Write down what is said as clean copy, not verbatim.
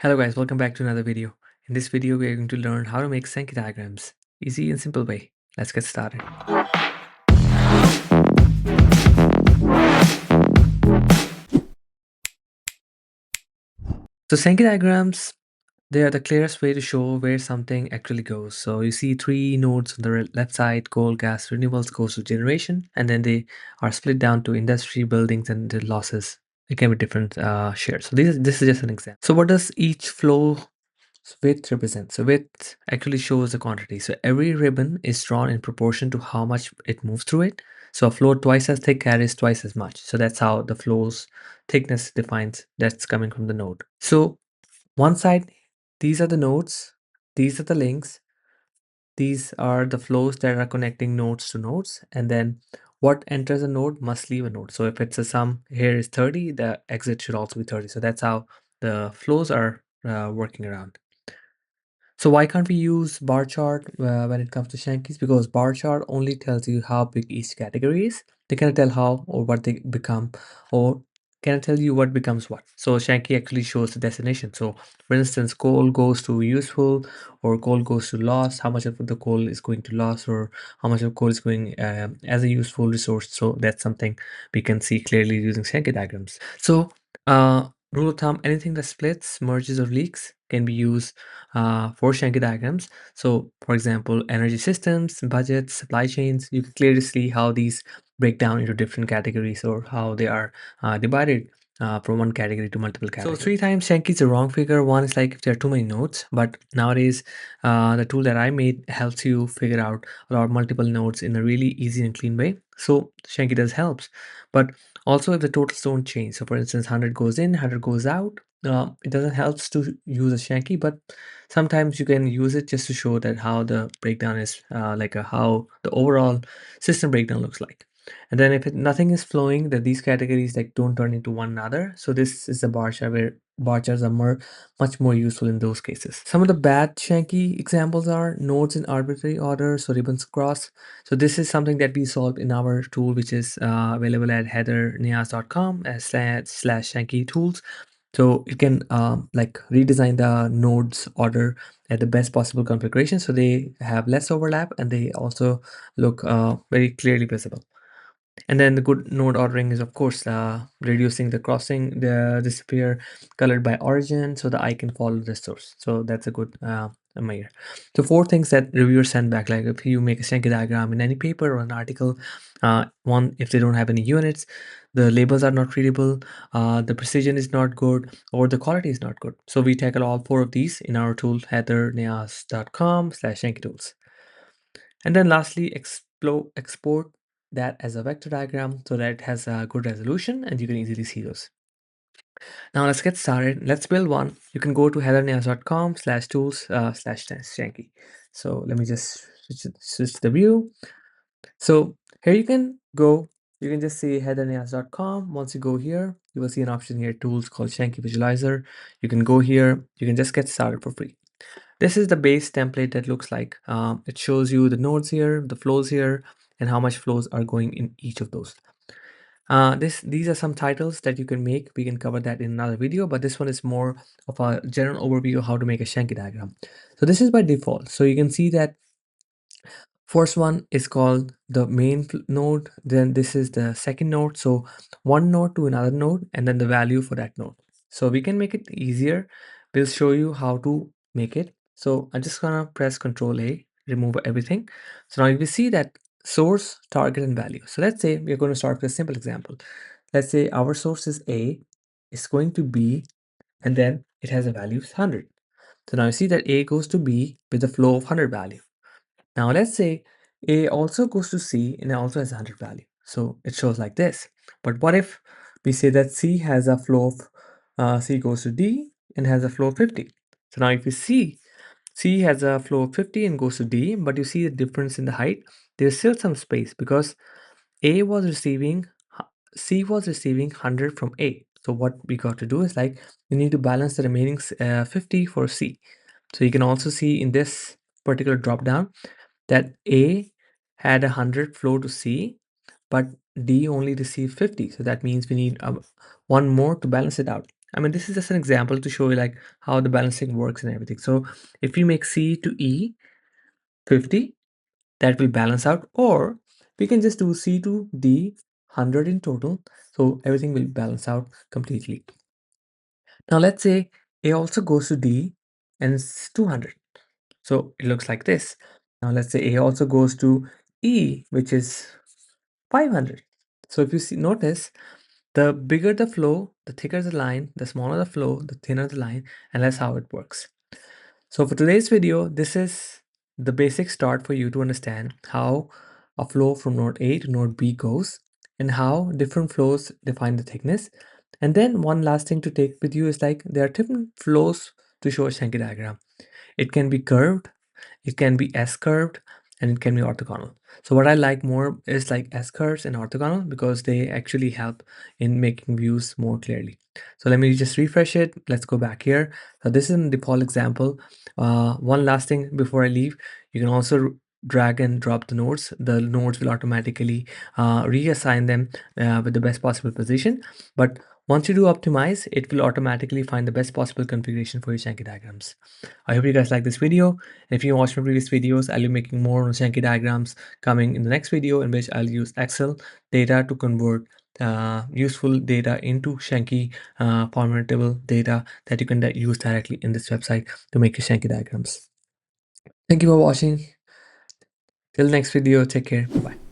Hello guys, welcome back to another video. In this video, we are going to learn how to make Sankey diagrams. Easy and simple way. Let's get started. So Sankey diagrams, they are the clearest way to show where something actually goes. So you see three nodes on the left side: coal, gas, renewables goes to generation, and then they are split down to industry, buildings, and the losses. It can be different shares. So this is just an example. So what does each flow width represents? So width actually shows the quantity. So every ribbon is drawn in proportion to how much it moves through it. So a flow twice as thick carries twice as much. So that's how the flow's thickness defines that's coming from the node. So one side, these are the nodes, these are the links, these are the flows that are connecting nodes to nodes, and then what enters a node must leave a node. So if it's a sum here is 30, the exit should also be 30. So that's how the flows are working around. So why can't we use bar chart when it comes to Shankies? Because bar chart only tells you how big each category is. They cannot tell how or what they become, or cannot tell you what becomes what. So Shanky actually shows the destination. So for instance, coal goes to useful, or coal goes to loss, how much of the coal is going to loss, or how much of coal is going as a useful resource. So that's something we can see clearly using Shanky diagrams. So rule of thumb, anything that splits, merges, or leaks can be used for Shanky diagrams. So for example, energy systems, budgets, supply chains, you can clearly see how these break down into different categories or how they are divided from one category to multiple categories. So 3 times Shanky is a wrong figure. One is like if there are too many nodes, but nowadays the tool that I made helps you figure out a lot of multiple nodes in a really easy and clean way. So Shanky does helps, but also if the totals don't change. So for instance, 100 goes in, 100 goes out. It doesn't help to use a Shanky, but sometimes you can use it just to show that how the breakdown is how the overall system breakdown looks like. And then if nothing is flowing, that these categories like don't turn into one another. So this is the bar chart where bar charts are much more useful in those cases. Some of the bad Shanky examples are nodes in arbitrary order, so ribbons cross. So this is something that we solved in our tool, which is available at haiderniaz.com // Shanky tools. So you can like redesign the nodes order at the best possible configuration, so they have less overlap and they also look very clearly visible. And then the good node ordering is of course reducing the crossing, the disappear colored by origin, so the eye can follow the source. So that's a good measure. So 4 things that reviewers send back, like if you make a Sankey diagram in any paper or an article, one, if they don't have any units, the labels are not readable, the precision is not good, or the quality is not good. So we tackle all 4 of these in our tool haiderniaz.com /Sankey tools. And then lastly, export that as a vector diagram so that it has a good resolution and you can easily see those. Now let's get started. Let's build one. You can go to haiderniaz.com /tools /Shanky. So let me just switch the view. So here you can go. You can just say haiderniaz.com. Once you go here, you will see an option here, tools called Shanky Visualizer. You can go here. You can just get started for free. This is the base template that looks like. It shows you the nodes here, the flows here, and how much flows are going in each of those. These are some titles that you can make. We can cover that in another video, but this one is more of a general overview of how to make a Shanky diagram. So this is by default. So you can see that first one is called the main node. Then this is the second node. So one node to another node, and then the value for that node. So we can make it easier. We'll show you how to make it. So I'm just gonna press Control A, remove everything. So now you will see that source, target, and value. So let's say we're going to start with a simple example. Let's say our source is A, it's going to B, and then it has a value of 100. So now you see that A goes to B with a flow of 100 value. Now let's say A also goes to C and it also has a 100 value. So it shows like this. But what if we say that C has a flow of, C goes to D and has a flow of 50. So now if you see C has a flow of 50 and goes to D, but you see the difference in the height, there's still some space because A was receiving, C was receiving 100 from A. So what we got to do is like, we need to balance the remaining 50 for C. So you can also see in this particular drop down that A had 100 flow to C, but D only received 50. So that means we need one more to balance it out. I mean, this is just an example to show you like how the balancing works and everything. So if you make C to E 50, that will balance out, or we can just do C to D 100 in total. So everything will balance out completely. Now let's say A also goes to D and it's 200. So it looks like this. Now let's say A also goes to E, which is 500. So if you see, notice the bigger the flow, the thicker the line, the smaller the flow, the thinner the line, and that's how it works. So for today's video, this is the basic start for you to understand how a flow from node A to node B goes and how different flows define the thickness. And then one last thing to take with you is like there are different flows to show a Sankey diagram. It can be curved, it can be S-curved, and it can be orthogonal. So what I like more is like S-curves and orthogonal because they actually help in making views more clearly. So let me just refresh it. Let's go back here. So this is a default example. One last thing before I leave, you can also drag and drop the nodes. The nodes will automatically reassign them with the best possible position. But once you do optimize, it will automatically find the best possible configuration for your Sankey diagrams. I hope you guys like this video. And if you watched my previous videos, I'll be making more on Sankey diagrams coming in the next video, in which I'll use Excel data to convert useful data into Sankey formatable data that you can use directly in this website to make your Sankey diagrams. Thank you for watching. Till next video, take care. Bye-bye.